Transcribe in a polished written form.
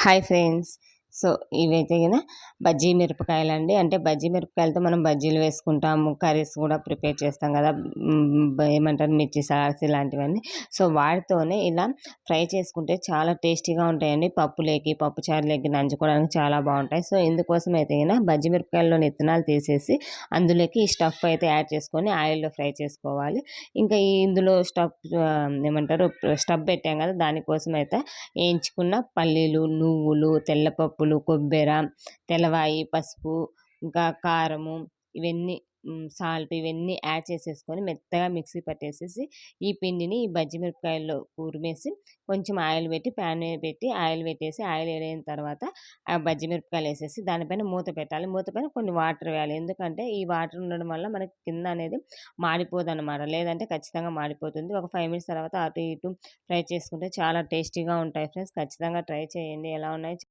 Hi friends. So, ఇవైతే గిన బజ్జీ మిరపకాయలండి. అంటే బజ్జీ మిరపకాయలతో మనం బజ్జీలు వేసుకుంటాము. కర్రీస్ కూడా ప్రిపేర్ చేస్తాం కదా! ఏమంటారు మిర్చి సాస్ ఇలాంటివన్నీ. సో, వాటితోనే ఇలా ఫ్రై చేసుకుంటే చాలా టేస్టీగా ఉంటాయండి. పప్పులేకి, పప్పుచారులేకి నంచుకోవడానికి చాలా బావుంటాయి. సో, ఇందుకోసం అయితే గిన బజ్జీ మిరపకాయల్లోని ఇత్తనాలు తీసేసి అందులోకి ఈ స్టఫ్ అయితే యాడ్ చేసుకొని ఆయిల్‌లో ఫ్రై చేసుకోవాలి. ఇంకా ఇందులో ఏమంటారు స్టఫ్ పెట్టాం కదా! దానికోసం అయితే వేయించుకున్న పల్లీలు, నువ్వులు, తెల్లపప్పులు, కొబ్బెర, తెల్లవాయి, పసుపు, ఇంకా కారము ఇవన్నీ సాల్ట్ ఇవన్నీ యాడ్ చేసేసుకొని మెత్తగా మిక్సీ పట్టేసేసి ఈ పిండిని ఈ బజ్జి మిరపకాయల్లో కూరిమేసి కొంచెం ఆయిల్ పెట్టి ప్యాన్ మీద పెట్టి ఆయిల్ పెట్టేసి ఆయిల్ వేడైన తర్వాత ఆ బజ్జి మిరపకాయలు వేసేసి దానిపైన మూత పెట్టాలి. మూత పైన కొన్ని వాటర్ వేయాలి. ఎందుకంటే ఈ వాటర్ ఉండడం వల్ల మనకి కింద అనేది మాడిపోదనమాట. లేదంటే ఖచ్చితంగా మాడిపోతుంది. ఒక 5 మినిట్స్ తర్వాత అటు ఇటు ఫ్రై చేసుకుంటే చాలా టేస్టీగా ఉంటాయి ఫ్రెండ్స్. ఖచ్చితంగా ట్రై చేయండి. ఎలా ఉన్నాయో